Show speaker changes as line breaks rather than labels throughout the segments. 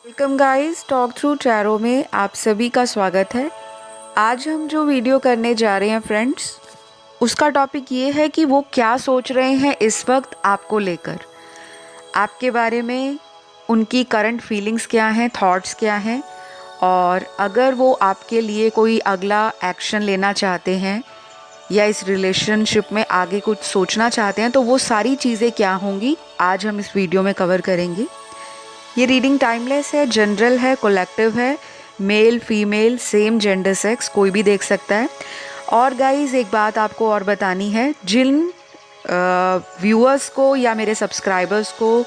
Welcome guys, talk through tarot में आप सभी का स्वागत है। आज हम जो वीडियो करने जा रहे हैं फ्रेंड्स, उसका टॉपिक ये है कि वो क्या सोच रहे हैं इस वक्त आपको लेकर, आपके बारे में उनकी करंट फीलिंग्स क्या हैं, थॉट्स क्या हैं, और अगर वो आपके लिए कोई अगला एक्शन लेना चाहते हैं या इस रिलेशनशिप में आगे कुछ सोचना चाहते हैं तो वो सारी चीज़ें क्या होंगी, आज हम इस वीडियो में कवर करेंगे। ये रीडिंग टाइमलेस है, जनरल है, कलेक्टिव है, male female same gender sex कोई भी देख सकता है। और गाइस एक बात आपको और बतानी है, जिन व्यूअर्स को या मेरे सब्सक्राइबर्स को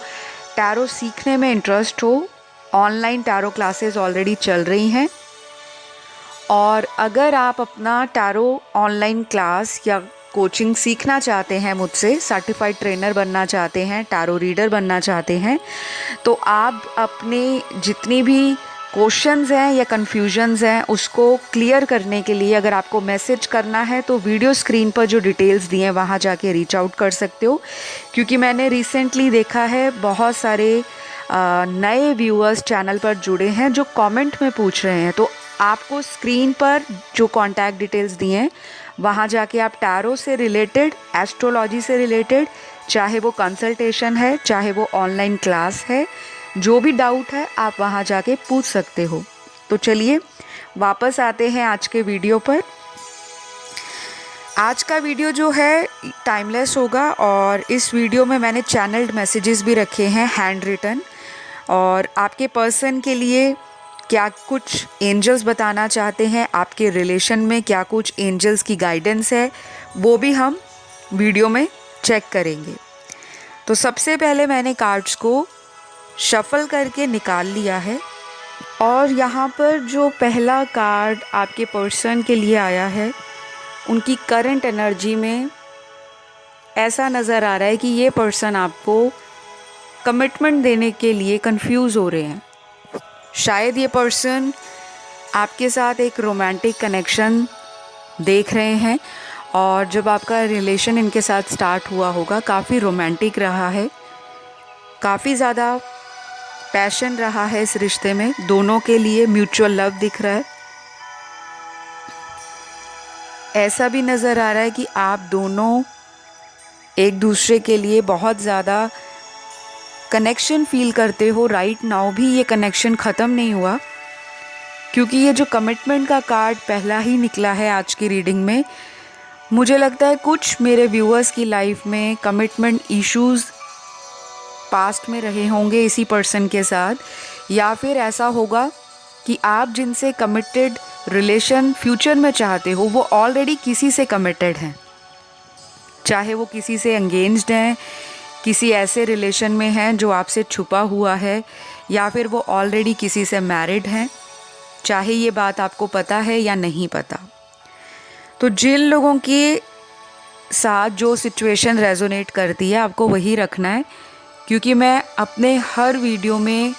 टैरो सीखने में इंटरेस्ट हो, ऑनलाइन टैरो क्लासेस ऑलरेडी चल रही हैं। और अगर आप अपना टैरो ऑनलाइन क्लास या कोचिंग सीखना चाहते हैं मुझसे, सर्टिफाइड ट्रेनर बनना चाहते हैं, टैरो रीडर बनना चाहते हैं, तो आप अपने जितनी भी क्वेश्चंस हैं या कन्फ्यूजन्स हैं उसको क्लियर करने के लिए अगर आपको मैसेज करना है तो वीडियो स्क्रीन पर जो डिटेल्स दिए हैं वहाँ जाके रीच आउट कर सकते हो। क्योंकि मैंने रिसेंटली देखा है बहुत सारे नए व्यूअर्स चैनल पर जुड़े हैं जो कमेंट में पूछ रहे हैं, तो आपको स्क्रीन पर जो कॉन्टैक्ट डिटेल्स दिए हैं वहाँ जाके आप टैरो से रिलेटेड, एस्ट्रोलॉजी से रिलेटेड, चाहे वो कंसल्टेशन है, चाहे वो ऑनलाइन क्लास है, जो भी डाउट है आप वहाँ जाके पूछ सकते हो। तो चलिए वापस आते हैं आज के वीडियो पर। आज का वीडियो जो है टाइमलेस होगा और इस वीडियो में मैंने चैनल्ड मैसेजेस भी रखे हैं हैंड रिटन, और आपके पर्सन के लिए क्या कुछ एंजल्स बताना चाहते हैं, आपके रिलेशन में क्या कुछ एंजल्स की गाइडेंस है, वो भी हम वीडियो में चेक करेंगे। तो सबसे पहले मैंने कार्ड्स को शफल करके निकाल लिया है और यहाँ पर जो पहला कार्ड आपके पर्सन के लिए आया है, उनकी करंट एनर्जी में ऐसा नज़र आ रहा है कि ये पर्सन आपको कमिटमेंट देने के लिए कंफ्यूज हो रहे हैं। शायद ये पर्सन आपके साथ एक रोमांटिक कनेक्शन देख रहे हैं और जब आपका रिलेशन इनके साथ स्टार्ट हुआ होगा काफ़ी रोमांटिक रहा है, काफ़ी ज़्यादा पैशन रहा है इस रिश्ते में, दोनों के लिए म्यूचुअल लव दिख रहा है। ऐसा भी नज़र आ रहा है कि आप दोनों एक दूसरे के लिए बहुत ज़्यादा कनेक्शन फील करते हो। राइट नाउ भी ये कनेक्शन ख़त्म नहीं हुआ, क्योंकि ये जो कमिटमेंट का कार्ड पहला ही निकला है आज की रीडिंग में, मुझे लगता है कुछ मेरे व्यूअर्स की लाइफ में कमिटमेंट इश्यूज़ पास्ट में रहे होंगे इसी पर्सन के साथ, या फिर ऐसा होगा कि आप जिनसे कमिटेड रिलेशन फ्यूचर में चाहते हो वो ऑलरेडी किसी से कमिटेड हैं, चाहे वो किसी से एंगेज्ड हैं, किसी ऐसे रिलेशन में हैं जो आपसे छुपा हुआ है, या फिर वो ऑलरेडी किसी से मैरिड हैं, चाहे ये बात आपको पता है या नहीं पता। तो जिन लोगों के साथ जो सिचुएशन रेजोनेट करती है आपको वही रखना है, क्योंकि मैं अपने हर वीडियो में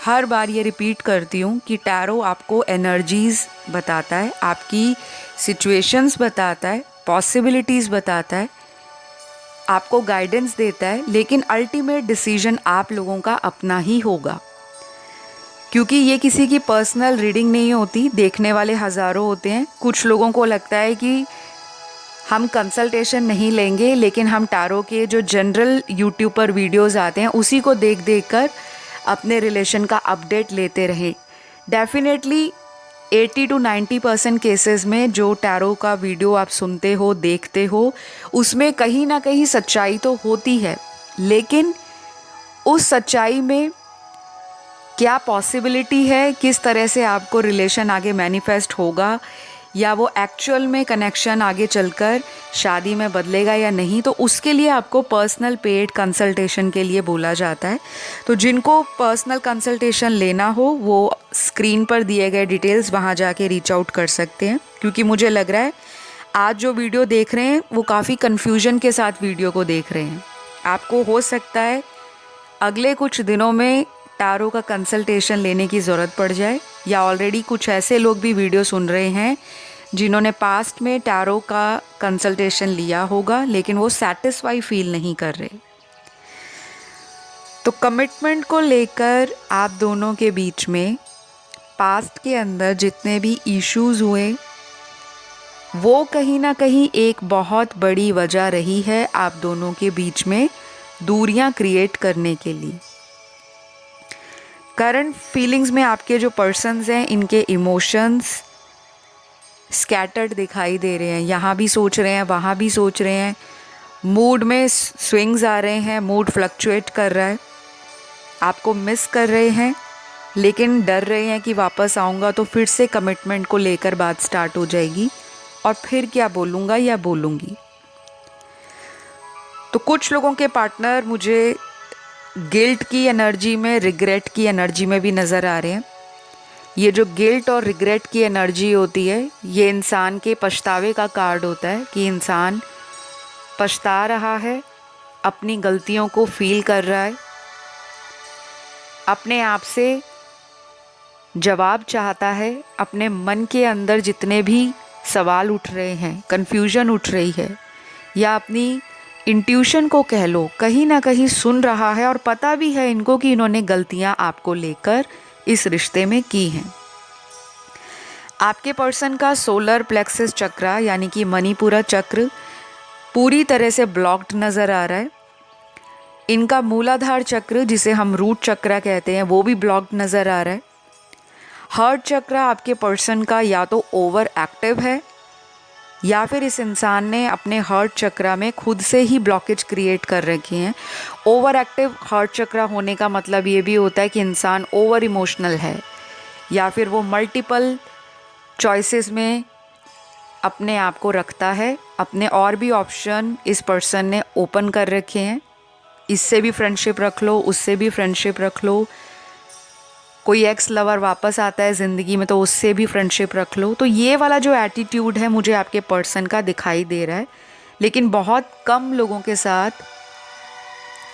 हर बार ये रिपीट करती हूँ कि टैरो आपको एनर्जीज़ बताता है, आपकी सिचुएशंस बताता है, पॉसिबिलिटीज़ बताता है, आपको गाइडेंस देता है, लेकिन अल्टीमेट डिसीजन आप लोगों का अपना ही होगा। क्योंकि ये किसी की पर्सनल रीडिंग नहीं होती, देखने वाले हज़ारों होते हैं। कुछ लोगों को लगता है कि हम कंसल्टेशन नहीं लेंगे, लेकिन हम टैरो के जो जनरल यूट्यूब पर वीडियोस आते हैं उसी को देख देख कर अपने रिलेशन का अपडेट लेते रहें। डेफिनेटली 80 to 90% केसेस में जो टैरो का वीडियो आप सुनते हो, देखते हो, उसमें कहीं ना कहीं सच्चाई तो होती है, लेकिन उस सच्चाई में क्या पॉसिबिलिटी है, किस तरह से आपको रिलेशन आगे मैनिफेस्ट होगा, या वो एक्चुअल में कनेक्शन आगे चलकर शादी में बदलेगा या नहीं, तो उसके लिए आपको पर्सनल पेड कंसल्टेशन के लिए बोला जाता है। तो जिनको पर्सनल कंसल्टेशन लेना हो वो स्क्रीन पर दिए गए डिटेल्स वहाँ जाके रीच आउट कर सकते हैं, क्योंकि मुझे लग रहा है आज जो वीडियो देख रहे हैं वो काफ़ी कन्फ्यूजन के साथ वीडियो को देख रहे हैं। आपको हो सकता है अगले कुछ दिनों में टैरो का कंसल्टेशन लेने की ज़रूरत पड़ जाए, या ऑलरेडी कुछ ऐसे लोग भी वीडियो सुन रहे हैं जिन्होंने पास्ट में टैरो का कंसल्टेशन लिया होगा लेकिन वो सेटिस्फाई फील नहीं कर रहे। तो कमिटमेंट को लेकर आप दोनों के बीच में पास्ट के अंदर जितने भी इश्यूज हुए वो कहीं ना कहीं एक बहुत बड़ी वजह रही है आप दोनों के बीच में दूरियां क्रिएट करने के लिए। करंट फीलिंग्स में आपके जो पर्सन्स हैं इनके इमोशंस स्कैटर्ड दिखाई दे रहे हैं, यहाँ भी सोच रहे हैं वहाँ भी सोच रहे हैं, मूड में स्विंग्स आ रहे हैं, मूड फ्लक्चुएट कर रहा है, आपको मिस कर रहे हैं लेकिन डर रहे हैं कि वापस आऊँगा तो फिर से कमिटमेंट को लेकर बात स्टार्ट हो जाएगी और फिर क्या बोलूँगा या बोलूँगी। तो कुछ लोगों के पार्टनर मुझे गिल्ट की एनर्जी में, रिग्रेट की एनर्जी में भी नज़र आ रहे हैं। ये जो गिल्ट और रिग्रेट की एनर्जी होती है ये इंसान के पछतावे का कार्ड होता है कि इंसान पछता रहा है, अपनी गलतियों को फील कर रहा है, अपने आप से जवाब चाहता है, अपने मन के अंदर जितने भी सवाल उठ रहे हैं, कन्फ्यूजन उठ रही है या अपनी इंट्यूशन को कह लो, कहीं ना कहीं सुन रहा है और पता भी है इनको कि इन्होंने गलतियां आपको लेकर इस रिश्ते में की हैं। आपके पर्सन का सोलर प्लेक्सस चक्र यानी कि मणिपुरा चक्र पूरी तरह से ब्लॉक्ड नज़र आ रहा है। इनका मूलाधार चक्र जिसे हम रूट चक्र कहते हैं वो भी ब्लॉक्ड नज़र आ रहा है। हार्ट चक्र आपके पर्सन का या तो ओवर एक्टिव है या फिर इस इंसान ने अपने हार्ट चक्र में खुद से ही ब्लॉकेज क्रिएट कर रखे हैं। ओवर एक्टिव हार्ट चक्र होने का मतलब ये भी होता है कि इंसान ओवर इमोशनल है या फिर वो मल्टीपल चॉइसेस में अपने आप को रखता है, अपने और भी ऑप्शन इस पर्सन ने ओपन कर रखे हैं, इससे भी फ्रेंडशिप रख लो, उससे भी फ्रेंडशिप रख लो, कोई एक्स लवर वापस आता है ज़िंदगी में तो उससे भी फ्रेंडशिप रख लो। तो ये वाला जो एटीट्यूड है मुझे आपके पर्सन का दिखाई दे रहा है, लेकिन बहुत कम लोगों के साथ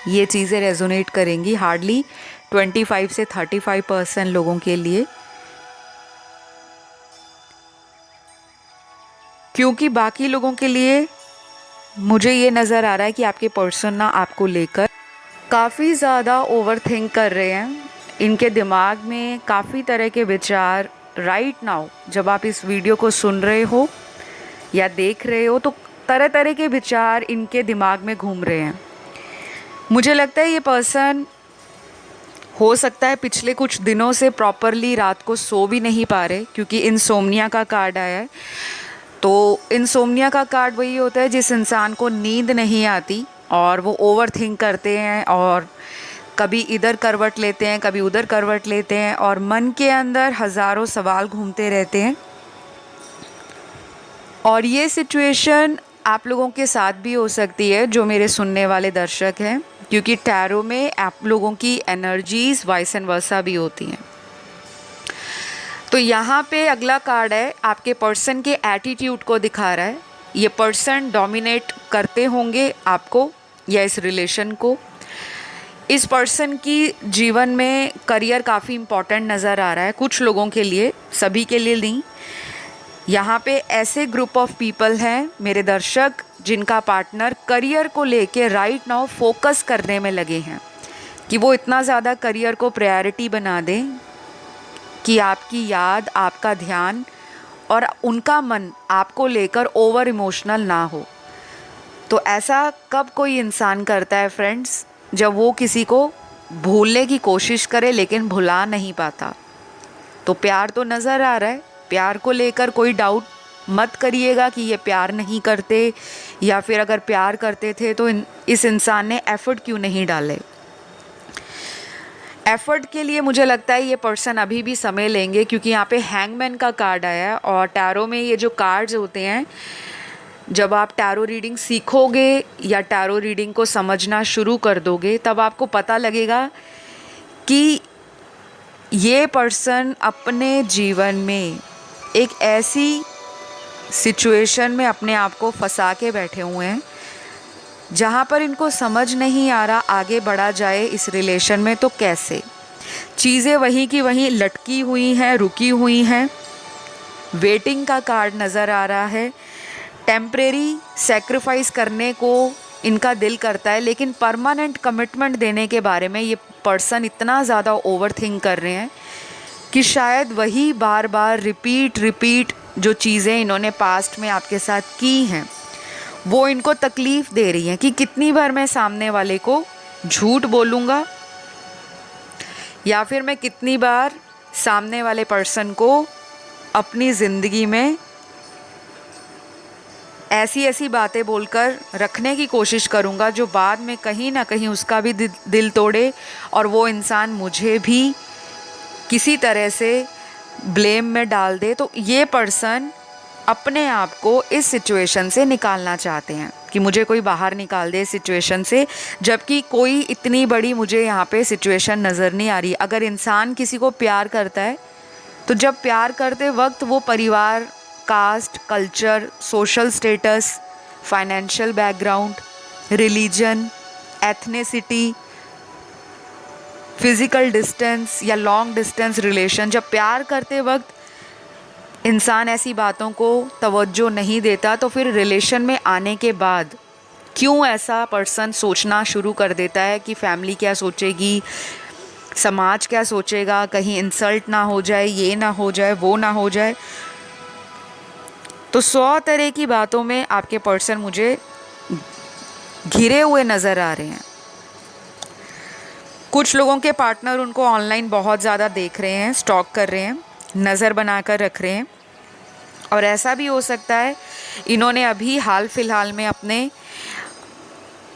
ये चीज़ें रेजोनेट करेंगी, हार्डली 25 से 35% लोगों के लिए, क्योंकि बाकी लोगों के लिए मुझे ये नज़र आ रहा है कि आपके पर्सन ना आपको लेकर काफ़ी ज़्यादा ओवर थिंक कर रहे हैं। इनके दिमाग में काफ़ी तरह के विचार राइट नाउ जब आप इस वीडियो को सुन रहे हो या देख रहे हो तो तरह तरह के विचार इनके दिमाग में घूम रहे हैं। मुझे लगता है ये पर्सन हो सकता है पिछले कुछ दिनों से प्रॉपरली रात को सो भी नहीं पा रहे, क्योंकि इंसोम्निया का कार्ड आया है। तो इंसोम्निया का कार्ड वही होता है जिस इंसान को नींद नहीं आती और वो ओवर थिंक करते हैं और कभी इधर करवट लेते हैं, कभी उधर करवट लेते हैं और मन के अंदर हज़ारों सवाल घूमते रहते हैं। और ये सिचुएशन आप लोगों के साथ भी हो सकती है जो मेरे सुनने वाले दर्शक हैं, क्योंकि टैरो में आप लोगों की एनर्जीज वाइस एंड वर्सा भी होती हैं। तो यहाँ पे अगला कार्ड है आपके पर्सन के एटीट्यूड को दिखा रहा है। ये पर्सन डोमिनेट करते होंगे आपको या इस रिलेशन को। इस पर्सन की जीवन में करियर काफ़ी इम्पॉर्टेंट नज़र आ रहा है कुछ लोगों के लिए, सभी के लिए नहीं। यहाँ पे ऐसे ग्रुप ऑफ पीपल हैं मेरे दर्शक जिनका पार्टनर करियर को लेके राइट नाउ फोकस करने में लगे हैं कि वो इतना ज़्यादा करियर को प्रायोरिटी बना दें कि आपकी याद, आपका ध्यान और उनका मन आपको लेकर ओवर इमोशनल ना हो। तो ऐसा कब कोई इंसान करता है फ्रेंड्स, जब वो किसी को भूलने की कोशिश करे लेकिन भुला नहीं पाता। तो प्यार तो नज़र आ रहा है, प्यार को लेकर कोई डाउट मत करिएगा कि ये प्यार नहीं करते या फिर अगर प्यार करते थे तो इस इंसान ने एफर्ट क्यों नहीं डाले। एफर्ट के लिए मुझे लगता है ये पर्सन अभी भी समय लेंगे, क्योंकि यहाँ पे हैंगमैन का कार्ड आया है और टैरो में ये जो कार्ड्स होते हैं, जब आप टैरो रीडिंग सीखोगे या टैरो रीडिंग को समझना शुरू कर दोगे तब आपको पता लगेगा कि ये पर्सन अपने जीवन में एक ऐसी सिचुएशन में अपने आप को फंसा के बैठे हुए हैं जहाँ पर इनको समझ नहीं आ रहा आगे बढ़ा जाए इस रिलेशन में तो कैसे। चीज़ें वहीं की वहीं लटकी हुई हैं, रुकी हुई हैं। वेटिंग का कार्ड नज़र आ रहा है। टेम्परेरी सेक्रीफाइस करने को इनका दिल करता है, लेकिन परमानेंट कमिटमेंट देने के बारे में ये पर्सन इतना ज़्यादा ओवर थिंक कर रहे हैं कि शायद वही बार बार रिपीट जो चीज़ें इन्होंने पास्ट में आपके साथ की हैं वो इनको तकलीफ़ दे रही हैं कि कितनी बार मैं सामने वाले को झूठ बोलूँगा, या फिर मैं कितनी बार सामने वाले पर्सन को अपनी ज़िंदगी में ऐसी बातें बोलकर रखने की कोशिश करूँगा जो बाद में कहीं ना कहीं उसका भी दिल तोड़े और वो इंसान मुझे भी किसी तरह से ब्लेम में डाल दे। तो ये पर्सन अपने आप को इस सिचुएशन से निकालना चाहते हैं कि मुझे कोई बाहर निकाल दे इस सिचुएशन से, जबकि कोई इतनी बड़ी मुझे यहाँ पे सिचुएशन नज़र नहीं आ रही। अगर इंसान किसी को प्यार करता है तो जब प्यार करते वक्त वो परिवार, caste, culture, social status, financial background, religion, ethnicity, physical distance या लॉन्ग डिस्टेंस रिलेशन, जब प्यार करते वक्त इंसान ऐसी बातों को तवज्जो नहीं देता तो फिर रिलेशन में आने के बाद क्यों ऐसा पर्सन सोचना शुरू कर देता है कि फैमिली क्या सोचेगी, समाज क्या सोचेगा, कहीं इंसल्ट ना हो जाए, ये ना हो जाए, वो ना हो जाए। तो 100 तरह की बातों में आपके पर्सन मुझे घिरे हुए नज़र आ रहे हैं। कुछ लोगों के पार्टनर उनको ऑनलाइन बहुत ज़्यादा देख रहे हैं, स्टॉक कर रहे हैं, नज़र बनाकर रख रहे हैं। और ऐसा भी हो सकता है इन्होंने अभी हाल फिलहाल में अपने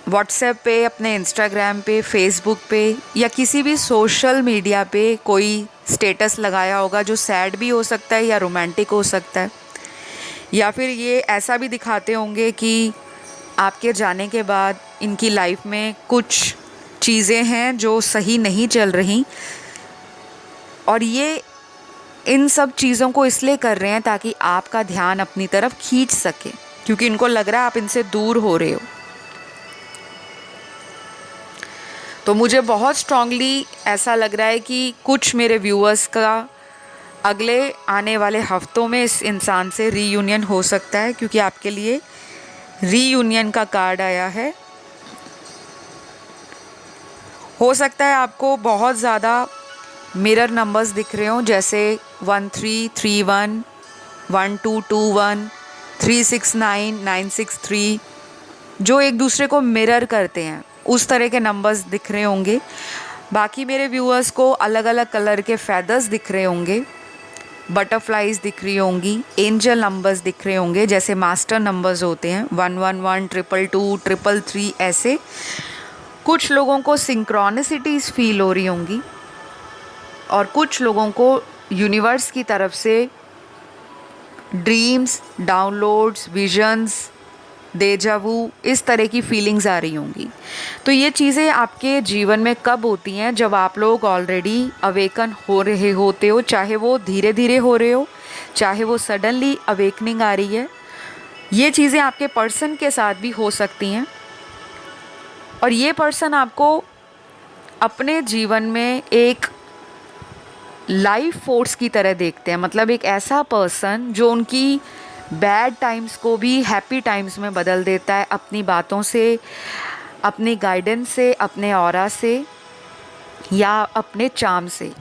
व्हाट्सएप पे, अपने इंस्टाग्राम पे, फेसबुक पे या किसी भी सोशल मीडिया पे कोई स्टेटस लगाया होगा जो सैड भी हो सकता है या रोमांटिक हो सकता है, या फिर ये ऐसा भी दिखाते होंगे कि आपके जाने के बाद इनकी लाइफ में कुछ चीज़ें हैं जो सही नहीं चल रही, और ये इन सब चीज़ों को इसलिए कर रहे हैं ताकि आपका ध्यान अपनी तरफ खींच सके, क्योंकि इनको लग रहा है आप इनसे दूर हो रहे हो। तो मुझे बहुत स्ट्रांगली ऐसा लग रहा है कि कुछ मेरे व्यूअर्स का अगले आने वाले हफ्तों में इस इंसान से रीयूनियन हो सकता है, क्योंकि आपके लिए रीयूनियन का कार्ड आया है। हो सकता है आपको बहुत ज़्यादा मिरर नंबर्स दिख रहे हों, जैसे 1331, 1221, 369, 963, जो एक दूसरे को मिरर करते हैं, उस तरह के नंबर्स दिख रहे होंगे। बाकी मेरे व्यूअर्स को अलग अलग कलर के फैदर्स दिख रहे होंगे, बटरफ्लाइज दिख रही होंगी, एंजल नंबर्स दिख रहे होंगे, जैसे मास्टर नंबर्स होते हैं 111, 222, 333, ऐसे। कुछ लोगों को सिंक्रोनिसिटीज़ फील हो रही होंगी और कुछ लोगों को यूनिवर्स की तरफ से ड्रीम्स, डाउनलोड्स, विजन्स, डेजावू, इस तरह की फीलिंग्स आ रही होंगी। तो ये चीज़ें आपके जीवन में कब होती हैं? जब आप लोग ऑलरेडी अवेकन हो रहे होते हो, चाहे वो धीरे धीरे हो रहे हो, चाहे वो सडनली अवेकनिंग आ रही है। ये चीज़ें आपके पर्सन के साथ भी हो सकती हैं, और ये पर्सन आपको अपने जीवन में एक लाइफ फोर्स की तरह देखते हैं। मतलब एक ऐसा पर्सन जो उनकी बैड टाइम्स को भी हैप्पी टाइम्स में बदल देता है, अपनी बातों से, अपनी गाइडेंस से, अपने ऑरा से या अपने चार्म से।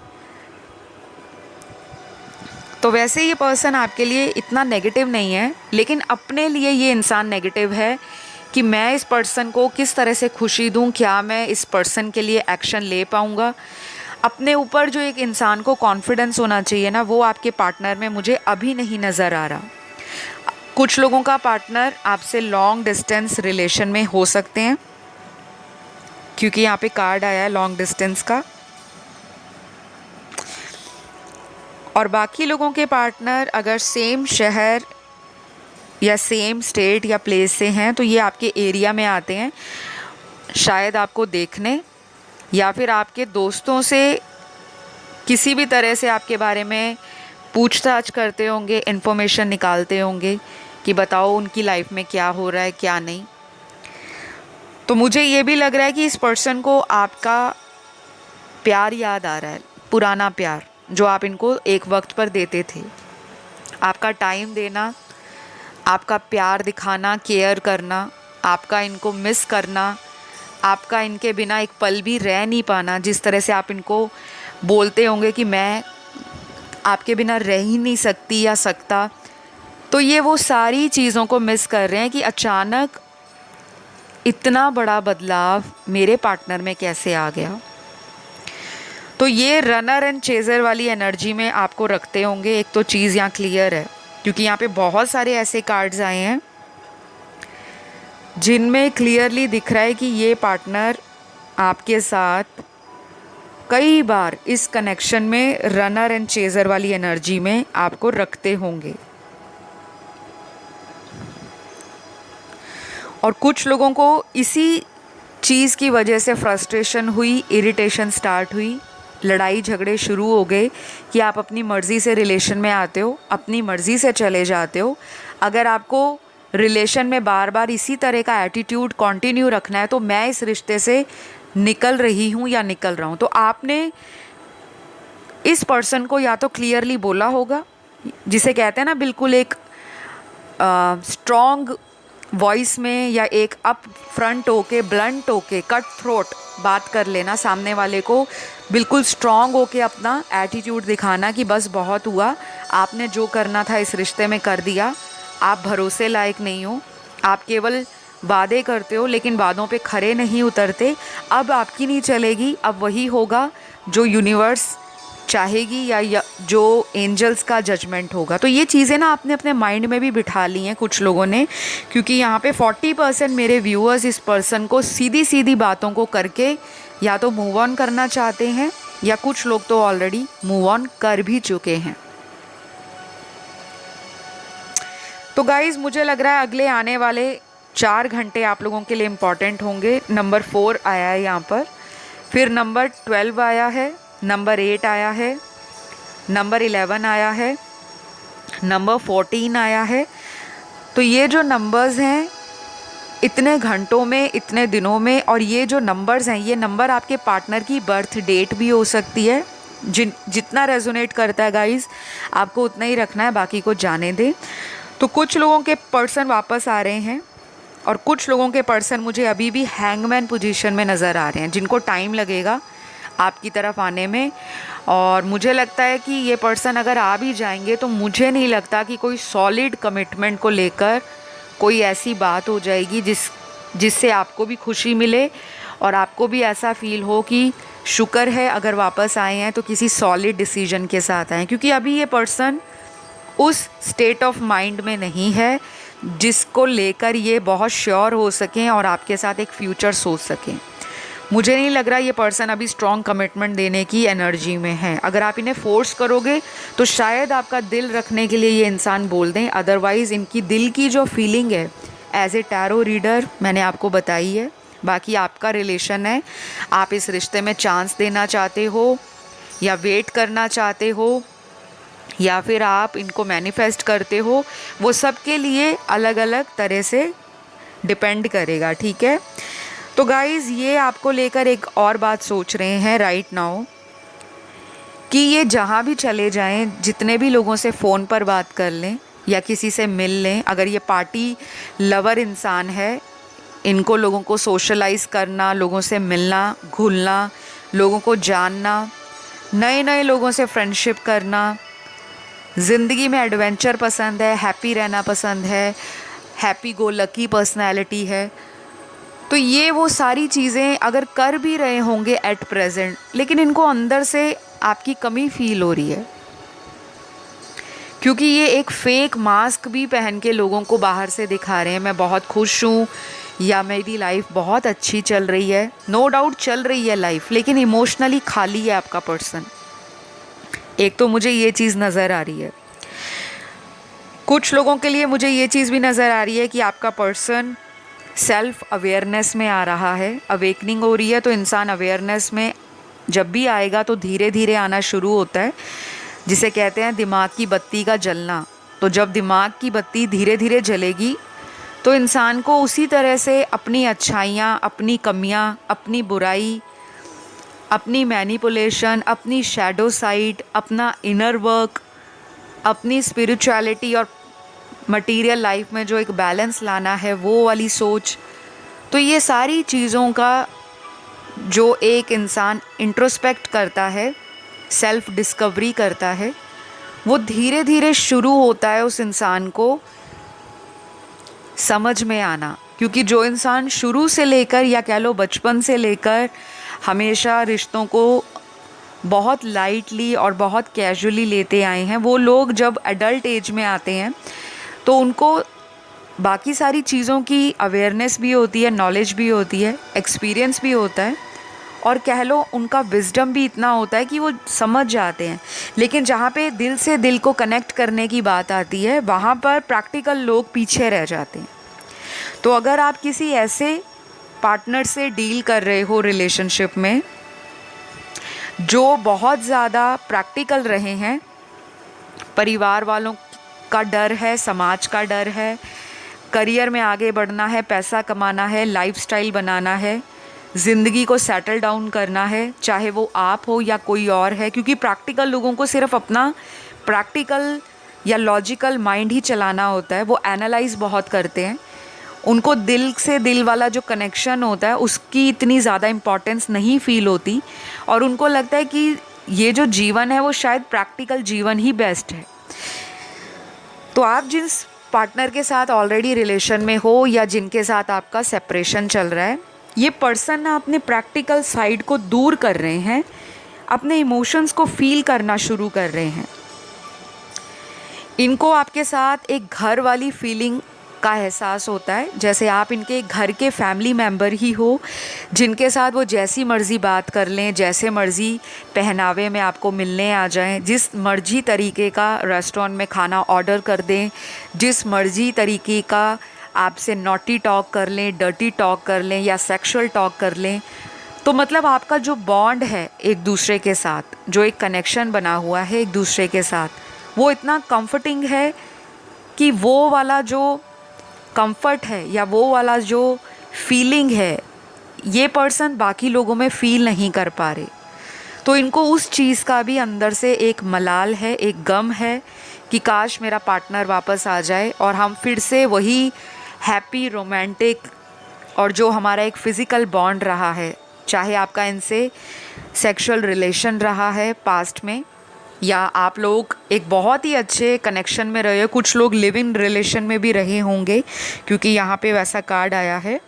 तो वैसे ये पर्सन आपके लिए इतना नेगेटिव नहीं है, लेकिन अपने लिए ये इंसान नेगेटिव है कि मैं इस पर्सन को किस तरह से खुशी दूं, क्या मैं इस पर्सन के लिए एक्शन ले पाऊंगा। अपने ऊपर जो एक इंसान को कॉन्फिडेंस होना चाहिए ना, वो आपके पार्टनर में मुझे अभी नहीं नज़र आ रहा। कुछ लोगों का पार्टनर आपसे लॉन्ग डिस्टेंस रिलेशन में हो सकते हैं, क्योंकि यहाँ पे कार्ड आया है लॉन्ग डिस्टेंस का। और बाकी लोगों के पार्टनर अगर सेम शहर या सेम स्टेट या प्लेस से हैं तो ये आपके एरिया में आते हैं, शायद आपको देखने, या फिर आपके दोस्तों से किसी भी तरह से आपके बारे में पूछताछ करते होंगे, इन्फॉर्मेशन निकालते होंगे कि बताओ उनकी लाइफ में क्या हो रहा है, क्या नहीं। तो मुझे ये भी लग रहा है कि इस पर्सन को आपका प्यार याद आ रहा है, पुराना प्यार जो आप इनको एक वक्त पर देते थे। आपका टाइम देना, आपका प्यार दिखाना, केयर करना, आपका इनको मिस करना, आपका इनके बिना एक पल भी रह नहीं पाना, जिस तरह से आप इनको बोलते होंगे कि मैं आपके बिना रह ही नहीं सकती या सकता, तो ये वो सारी चीज़ों को मिस कर रहे हैं कि अचानक इतना बड़ा बदलाव मेरे पार्टनर में कैसे आ गया। तो ये रनर एंड चेज़र वाली एनर्जी में आपको रखते होंगे। एक तो चीज़ यहाँ क्लियर है, क्योंकि यहाँ पे बहुत सारे ऐसे कार्ड्स आए हैं जिनमें क्लियरली दिख रहा है कि ये पार्टनर आपके साथ कई बार इस कनेक्शन में रनर एंड चेज़र वाली एनर्जी में आपको रखते होंगे। और कुछ लोगों को इसी चीज़ की वजह से फ्रस्ट्रेशन हुई, इरिटेशन स्टार्ट हुई, लड़ाई झगड़े शुरू हो गए कि आप अपनी मर्ज़ी से रिलेशन में आते हो, अपनी मर्ज़ी से चले जाते हो। अगर आपको रिलेशन में बार बार इसी तरह का एटीट्यूड कंटिन्यू रखना है तो मैं इस रिश्ते से निकल रही हूँ या निकल रहा हूँ। तो आपने इस पर्सन को या तो क्लियरली बोला होगा, जिसे कहते हैं ना बिल्कुल एक स्ट्रॉन्ग वॉइस में, या एक अप फ्रंट होके, ब्लंट होके, कट थ्रोट बात कर लेना, सामने वाले को बिल्कुल स्ट्रॉन्ग होके अपना एटीट्यूड दिखाना कि बस बहुत हुआ, आपने जो करना था इस रिश्ते में कर दिया, आप भरोसे लायक नहीं हो, आप केवल वादे करते हो लेकिन वादों पे खरे नहीं उतरते, अब आपकी नहीं चलेगी, अब वही होगा जो यूनिवर्स चाहेगी या जो एंजल्स का जजमेंट होगा। तो ये चीज़ें ना आपने अपने माइंड में भी बिठा ली हैं कुछ लोगों ने, क्योंकि यहाँ पे 40% मेरे व्यूअर्स इस पर्सन को सीधी सीधी बातों को करके या तो मूव ऑन करना चाहते हैं, या कुछ लोग तो ऑलरेडी मूव ऑन कर भी चुके हैं। तो गाइज़, मुझे लग रहा है अगले आने वाले 4 घंटे आप लोगों के लिए इम्पॉर्टेंट होंगे। नंबर 4 आया है यहाँ पर, फिर नंबर 12 आया है, नंबर 8 आया है, नंबर 11 आया है, नंबर 14 आया है। तो ये जो नंबर्स हैं इतने घंटों में, इतने दिनों में, और ये जो नंबर्स हैं, ये नंबर आपके पार्टनर की बर्थ डेट भी हो सकती है। जितना रेजोनेट करता है गाइस, आपको उतना ही रखना है, बाकी को जाने दें। तो कुछ लोगों के पर्सन वापस आ रहे हैं और कुछ लोगों के पर्सन मुझे अभी भी हैंगमैन पोजीशन में नज़र आ रहे हैं, जिनको टाइम लगेगा आपकी तरफ आने में। और मुझे लगता है कि ये पर्सन अगर आ भी जाएंगे तो मुझे नहीं लगता कि कोई सॉलिड कमिटमेंट को लेकर कोई ऐसी बात हो जाएगी जिससे आपको भी खुशी मिले और आपको भी ऐसा फील हो कि शुक्र है अगर वापस आए हैं तो किसी सॉलिड डिसीजन के साथ आए, क्योंकि अभी ये पर्सन उस स्टेट ऑफ माइंड में नहीं है जिसको लेकर ये बहुत श्योर हो सकें और आपके साथ एक फ्यूचर सोच सकें। मुझे नहीं लग रहा ये पर्सन अभी स्ट्रॉन्ग कमिटमेंट देने की एनर्जी में है। अगर आप इन्हें फोर्स करोगे तो शायद आपका दिल रखने के लिए ये इंसान बोल दें, अदरवाइज़ इनकी दिल की जो फीलिंग है एज ए टैरो रीडर मैंने आपको बताई है। बाकी आपका रिलेशन है, आप इस रिश्ते में चांस देना चाहते हो या वेट करना चाहते हो या फिर आप इनको मैनिफेस्ट करते हो, वो सब के लिए अलग अलग तरह से डिपेंड करेगा, ठीक है। तो गाइज़, ये आपको लेकर एक और बात सोच रहे हैं राइट नाउ कि ये जहाँ भी चले जाएं, जितने भी लोगों से फ़ोन पर बात कर लें या किसी से मिल लें, अगर ये पार्टी लवर इंसान है, इनको लोगों को सोशलाइज़ करना, लोगों से मिलना, घुलना, लोगों को जानना, नए नए लोगों से फ्रेंडशिप करना, ज़िंदगी में एडवेंचर पसंद है, हैप्पी रहना पसंद है, हैप्पी गो लकी पर्सनैलिटी है, तो ये वो सारी चीज़ें अगर कर भी रहे होंगे एट प्रेजेंट, लेकिन इनको अंदर से आपकी कमी फील हो रही है, क्योंकि ये एक फेक मास्क भी पहन के लोगों को बाहर से दिखा रहे हैं, मैं बहुत खुश हूँ या मेरी लाइफ बहुत अच्छी चल रही है। नो डाउट चल रही है लाइफ, लेकिन इमोशनली खाली है आपका पर्सन। एक तो मुझे ये चीज़ नज़र आ रही है। कुछ लोगों के लिए मुझे ये चीज़ भी नज़र आ रही है कि आपका पर्सन सेल्फ अवेयरनेस में आ रहा है, अवेकनिंग हो रही है। तो इंसान अवेयरनेस में जब भी आएगा तो धीरे धीरे आना शुरू होता है, जिसे कहते हैं दिमाग की बत्ती का जलना। तो जब दिमाग की बत्ती धीरे धीरे जलेगी तो इंसान को उसी तरह से अपनी अच्छाइयाँ, अपनी कमियाँ, अपनी बुराई, अपनी मैनिपुलेशन, अपनी शैडो साइड, अपना इनर वर्क, अपनी स्पिरिचुअलिटी और मटीरियल लाइफ में जो एक बैलेंस लाना है, वो वाली सोच, तो ये सारी चीज़ों का जो एक इंसान इंट्रोस्पेक्ट करता है, सेल्फ डिस्कवरी करता है, वो धीरे धीरे शुरू होता है उस इंसान को समझ में आना। क्योंकि जो इंसान शुरू से लेकर या कह लो बचपन से लेकर हमेशा रिश्तों को बहुत लाइटली और बहुत कैजुअली लेते आए हैं, वो लोग जब एडल्ट एज में आते हैं तो उनको बाकी सारी चीज़ों की अवेयरनेस भी होती है, नॉलेज भी होती है, एक्सपीरियंस भी होता है, और कह लो उनका विजडम भी इतना होता है कि वो समझ जाते हैं। लेकिन जहाँ पे दिल से दिल को कनेक्ट करने की बात आती है, वहाँ पर प्रैक्टिकल लोग पीछे रह जाते हैं। तो अगर आप किसी ऐसे पार्टनर से डील कर रहे हो रिलेशनशिप में जो बहुत ज़्यादा प्रैक्टिकल रहे हैं, परिवार वालों का डर है, समाज का डर है, करियर में आगे बढ़ना है, पैसा कमाना है, लाइफस्टाइल बनाना है, ज़िंदगी को सेटल डाउन करना है, चाहे वो आप हो या कोई और है। क्योंकि प्रैक्टिकल लोगों को सिर्फ अपना प्रैक्टिकल या लॉजिकल माइंड ही चलाना होता है, वो एनालाइज बहुत करते हैं, उनको दिल से दिल वाला जो कनेक्शन होता है उसकी इतनी ज़्यादा इम्पॉर्टेंस नहीं फील होती, और उनको लगता है कि ये जो जीवन है वो शायद प्रैक्टिकल जीवन ही बेस्ट है। तो आप जिस पार्टनर के साथ ऑलरेडी रिलेशन में हो या जिनके साथ आपका सेपरेशन चल रहा है, ये पर्सन ना अपने प्रैक्टिकल साइड को दूर कर रहे हैं, अपने इमोशंस को फील करना शुरू कर रहे हैं। इनको आपके साथ एक घर वाली फीलिंग का एहसास होता है, जैसे आप इनके घर के फैमिली मेम्बर ही हो, जिनके साथ वो जैसी मर्ज़ी बात कर लें, जैसे मर्ज़ी पहनावे में आपको मिलने आ जाएं, जिस मर्ज़ी तरीके का रेस्टोरेंट में खाना ऑर्डर कर दें, जिस मर्ज़ी तरीके का आपसे नॉटी टॉक कर लें, डर्टी टॉक कर लें या सेक्सुअल टॉक कर लें। तो मतलब आपका जो बॉन्ड है एक दूसरे के साथ, जो एक कनेक्शन बना हुआ है एक दूसरे के साथ, वो इतना कंफर्टिंग है कि वो वाला जो कंफर्ट है या वो वाला जो फीलिंग है, ये पर्सन बाकी लोगों में फ़ील नहीं कर पा रहे। तो इनको उस चीज़ का भी अंदर से एक मलाल है, एक गम है कि काश मेरा पार्टनर वापस आ जाए और हम फिर से वही हैप्पी रोमांटिक और जो हमारा एक फ़िज़िकल बॉन्ड रहा है, चाहे आपका इनसे सेक्सुअल रिलेशन रहा है पास्ट में या आप लोग एक बहुत ही अच्छे कनेक्शन में रहे हो, कुछ लोग लिव इन रिलेशन में भी रहे होंगे क्योंकि यहाँ पे वैसा कार्ड आया है।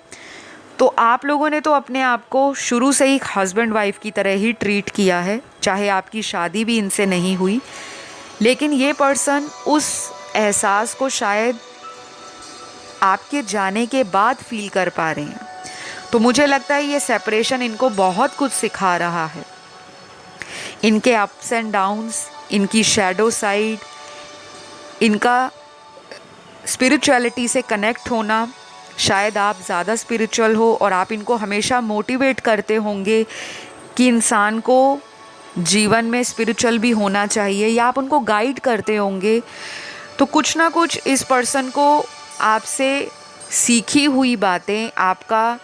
तो आप लोगों ने तो अपने आप को शुरू से ही हस्बैंड वाइफ की तरह ही ट्रीट किया है, चाहे आपकी शादी भी इनसे नहीं हुई। लेकिन ये पर्सन उस एहसास को शायद आपके जाने के बाद फील कर पा रहे हैं। तो मुझे लगता है ये सेपरेशन इनको बहुत कुछ सिखा रहा है। इनके अप्स एंड डाउन्स, इनकी शैडो साइड, इनका स्पिरिचुअलिटी से कनेक्ट होना, शायद आप ज़्यादा स्पिरिचुअल हो और आप इनको हमेशा मोटिवेट करते होंगे कि इंसान को जीवन में स्पिरिचुअल भी होना चाहिए, या आप उनको गाइड करते होंगे। तो कुछ ना कुछ इस पर्सन को आपसे सीखी हुई बातें, आपका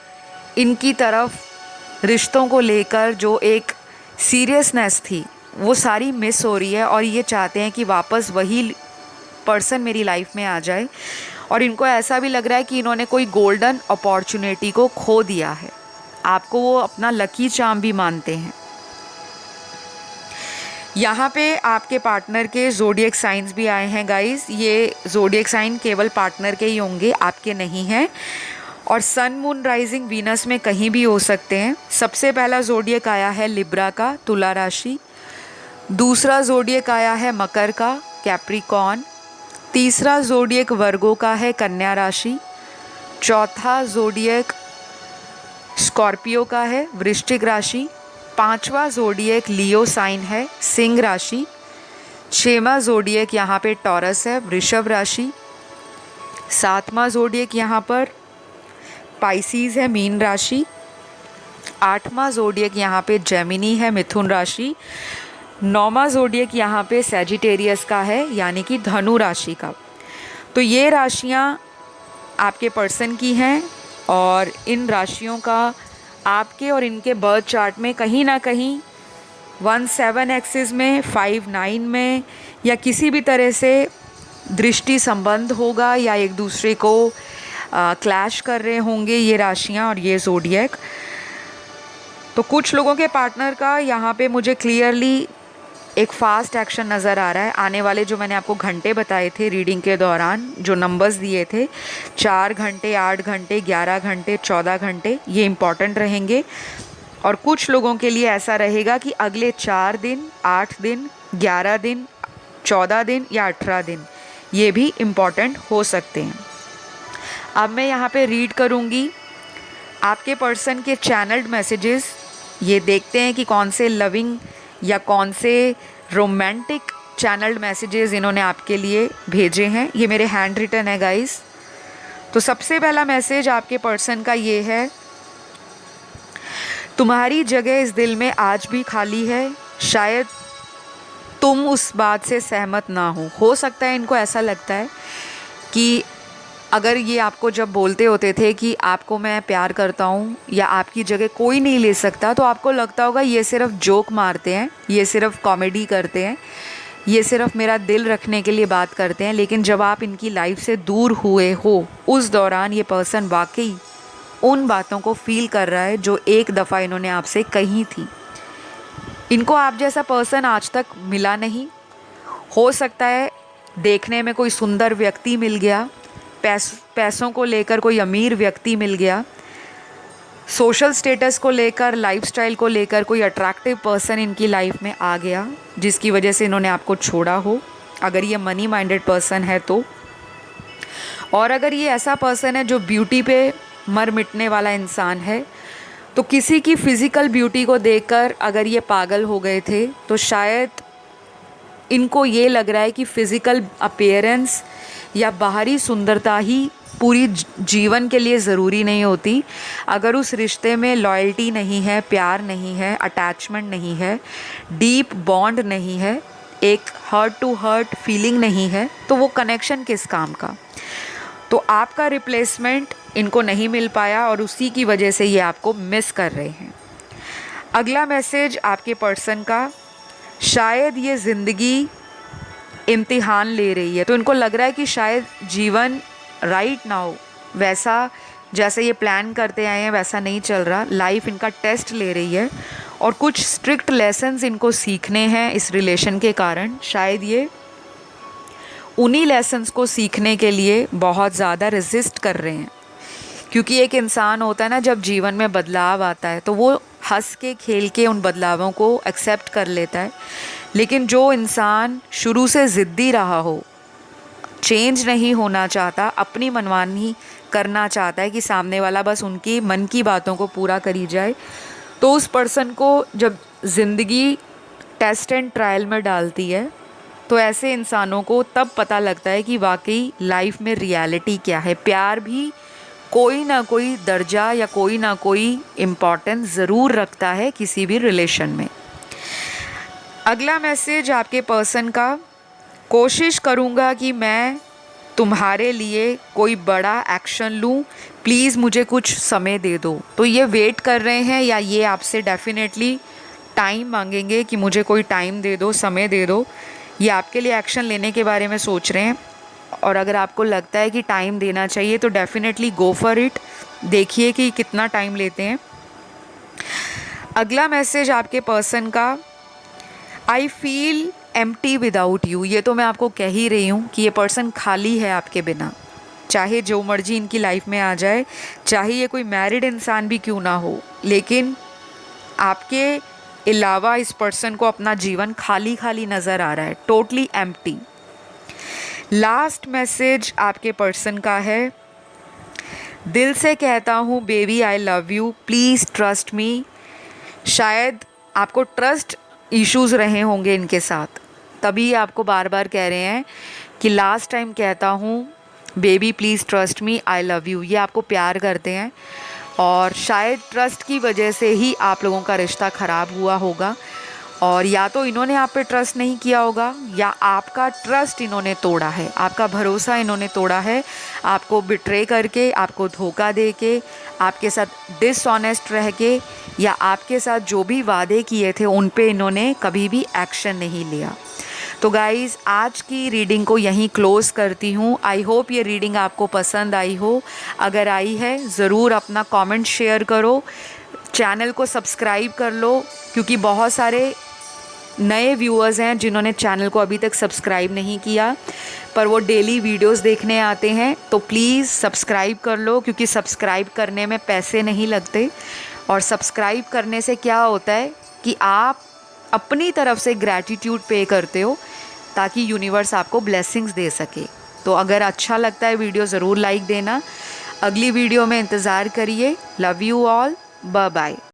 इनकी तरफ रिश्तों को लेकर जो एक सीरियसनेस थी, वो सारी मिस हो रही है और ये चाहते हैं कि वापस वही पर्सन मेरी लाइफ में आ जाए। और इनको ऐसा भी लग रहा है कि इन्होंने कोई गोल्डन अपॉर्चुनिटी को खो दिया है। आपको वो अपना लकी चार्म भी मानते हैं। यहाँ पे आपके पार्टनर के ज़ोडिएक साइंस भी आए हैं गाइस। ये ज़ोडिएक साइन केवल पार्टनर के ही होंगे, आपके नहीं हैं। और सन मून राइजिंग वीनस में कहीं भी हो सकते हैं। सबसे पहला ज़ोडिएक आया है लिब्रा का, तुला राशि। दूसरा ज़ोडिएक आया है मकर का, कैप्रिकॉर्न। तीसरा ज़ोडिएक वर्गो का है, कन्या राशि। चौथा ज़ोडिएक स्कॉर्पियो का है, वृश्चिक राशि। पांचवा ज़ोडिएक लियो साइन है, सिंह राशि। छठवां ज़ोडिएक यहाँ पे टॉरस है, वृषभ राशि। सातवां ज़ोडिएक यहाँ पर पाइसीज है, मीन राशि। आठवां ज़ोडिएक यहाँ पे जेमिनी है, मिथुन राशि। नौवां ज़ोडिएक यहाँ पे सैजिटेरियस का है, यानी कि धनु राशि का। तो ये राशियाँ आपके पर्सन की हैं और इन राशियों का आपके और इनके बर्थ चार्ट में कहीं ना कहीं 1-7 एक्सिस में, 5-9 में या किसी भी तरह से दृष्टि संबंध होगा, या एक दूसरे को क्लैश कर रहे होंगे ये राशियाँ और ये ज़ोडिएक। तो कुछ लोगों के पार्टनर का यहाँ पे मुझे क्लियरली एक फास्ट एक्शन नज़र आ रहा है। आने वाले जो मैंने आपको घंटे बताए थे रीडिंग के दौरान, जो नंबर्स दिए थे 4 घंटे, 8 घंटे, 11 घंटे, 14 घंटे, ये इम्पॉर्टेंट रहेंगे। और कुछ लोगों के लिए ऐसा रहेगा कि अगले 4 दिन, 8 दिन, 11 दिन, 14 दिन या 18 दिन ये भी इम्पॉर्टेंट हो सकते हैं। अब मैं यहाँ पे रीड करूँगी आपके पर्सन के चैनल्ड मैसेजेस। ये देखते हैं कि कौन से लविंग या कौन से रोमांटिक चैनल्ड मैसेजेस इन्होंने आपके लिए भेजे हैं। ये मेरे हैंड रिटन है गाइस। तो सबसे पहला मैसेज आपके पर्सन का ये है, तुम्हारी जगह इस दिल में आज भी खाली है, शायद तुम उस बात से सहमत ना हो सकता है इनको ऐसा लगता है कि अगर ये आपको जब बोलते होते थे कि आपको मैं प्यार करता हूँ या आपकी जगह कोई नहीं ले सकता, तो आपको लगता होगा ये सिर्फ जोक मारते हैं, ये सिर्फ कॉमेडी करते हैं, ये सिर्फ मेरा दिल रखने के लिए बात करते हैं। लेकिन जब आप इनकी लाइफ से दूर हुए हो उस दौरान ये पर्सन वाकई उन बातों को फील कर रहा है जो एक दफ़ा इन्होंने आपसे कही थी। इनको आप जैसा पर्सन आज तक मिला नहीं। हो सकता है देखने में कोई सुंदर व्यक्ति मिल गया, पैसों को लेकर कोई अमीर व्यक्ति मिल गया, सोशल स्टेटस को लेकर, लाइफस्टाइल को लेकर कोई अट्रैक्टिव पर्सन इनकी लाइफ में आ गया जिसकी वजह से इन्होंने आपको छोड़ा हो, अगर ये मनी माइंडेड पर्सन है तो। और अगर ये ऐसा पर्सन है जो ब्यूटी पे मर मिटने वाला इंसान है, तो किसी की फ़िज़िकल ब्यूटी को देखकर अगर ये पागल हो गए थे, तो शायद इनको ये लग रहा है कि फ़िज़िकल अपीयरेंस या बाहरी सुंदरता ही पूरी जीवन के लिए ज़रूरी नहीं होती। अगर उस रिश्ते में लॉयल्टी नहीं है, प्यार नहीं है, अटैचमेंट नहीं है, डीप बॉन्ड नहीं है, एक हर्ट टू हर्ट फीलिंग नहीं है, तो वो कनेक्शन किस काम का। तो आपका रिप्लेसमेंट इनको नहीं मिल पाया और उसी की वजह से ये आपको मिस कर रहे हैं। अगला मैसेज आपके पर्सन का, शायद ये ज़िंदगी इम्तिहान ले रही है। तो इनको लग रहा है कि शायद जीवन राइट नाउ वैसा जैसे ये प्लान करते आए हैं वैसा नहीं चल रहा। लाइफ इनका टेस्ट ले रही है और कुछ स्ट्रिक्ट लेसन्स इनको सीखने हैं इस रिलेशन के कारण। शायद ये उन्हीं लेसन्स को सीखने के लिए बहुत ज़्यादा रेजिस्ट कर रहे हैं, क्योंकि एक इंसान होता है ना, जब जीवन में बदलाव आता है तो वो हंस के खेल के उन बदलावों को एक्सेप्ट कर लेता है। लेकिन जो इंसान शुरू से ज़िद्दी रहा हो, चेंज नहीं होना चाहता, अपनी मनमानी करना चाहता है कि सामने वाला बस उनकी मन की बातों को पूरा करी जाए, तो उस पर्सन को जब ज़िंदगी टेस्ट एंड ट्रायल में डालती है तो ऐसे इंसानों को तब पता लगता है कि वाकई लाइफ में रियलिटी क्या है। प्यार भी कोई ना कोई दर्जा या कोई ना कोई इम्पोर्टेंस ज़रूर रखता है किसी भी रिलेशन में। अगला मैसेज आपके पर्सन का, कोशिश करूँगा कि मैं तुम्हारे लिए कोई बड़ा एक्शन लूँ, प्लीज़ मुझे कुछ समय दे दो। तो ये वेट कर रहे हैं या ये आपसे डेफिनेटली टाइम मांगेंगे कि मुझे कोई टाइम दे दो, समय दे दो। ये आपके लिए एक्शन लेने के बारे में सोच रहे हैं और अगर आपको लगता है कि टाइम देना चाहिए तो डेफिनेटली गो फॉर इट। देखिए कि कितना टाइम लेते हैं। अगला मैसेज आपके पर्सन का, I feel empty without you. ये तो मैं आपको कह ही रही हूँ कि ये पर्सन खाली है आपके बिना। चाहे जो मर्जी इनकी लाइफ में आ जाए, चाहे ये कोई मैरिड इंसान भी क्यों ना हो, लेकिन आपके अलावा इस पर्सन को अपना जीवन खाली खाली नज़र आ रहा है, टोटली एम्प्टी। लास्ट मैसेज आपके पर्सन का है, दिल से कहता हूँ baby I love you, please trust me. शायद आपको ट्रस्ट इश्यूज़ रहे होंगे इनके साथ, तभी आपको बार बार कह रहे हैं कि लास्ट टाइम कहता हूँ baby please trust me, I love you. ये आपको प्यार करते हैं और शायद ट्रस्ट की वजह से ही आप लोगों का रिश्ता ख़राब हुआ होगा, और या तो इन्होंने आप पे ट्रस्ट नहीं किया होगा या आपका ट्रस्ट इन्होंने तोड़ा है, आपका भरोसा इन्होंने तोड़ा है, आपको बिट्रे करके, आपको धोखा दे के, आपके साथ डिसऑनेस्ट रह के, या आपके साथ जो भी वादे किए थे उन पे इन्होंने कभी भी एक्शन नहीं लिया। तो गाइज़ आज की रीडिंग को यहीं क्लोज़ करती हूँ। आई होप ये रीडिंग आपको पसंद आई हो। अगर आई है ज़रूर अपना कमेंट शेयर करो, चैनल को सब्सक्राइब कर लो, क्योंकि बहुत सारे नए व्यूअर्स हैं जिन्होंने चैनल को अभी तक सब्सक्राइब नहीं किया, पर वो डेली वीडियोस देखने आते हैं। तो प्लीज़ सब्सक्राइब कर लो, क्योंकि सब्सक्राइब करने में पैसे नहीं लगते, और सब्सक्राइब करने से क्या होता है कि आप अपनी तरफ से ग्रैटिट्यूड पे करते हो, ताकि यूनिवर्स आपको ब्लेसिंग्स दे सके। तो अगर अच्छा लगता है वीडियो ज़रूर लाइक देना। अगली वीडियो में इंतज़ार करिए। Love you all, bye bye.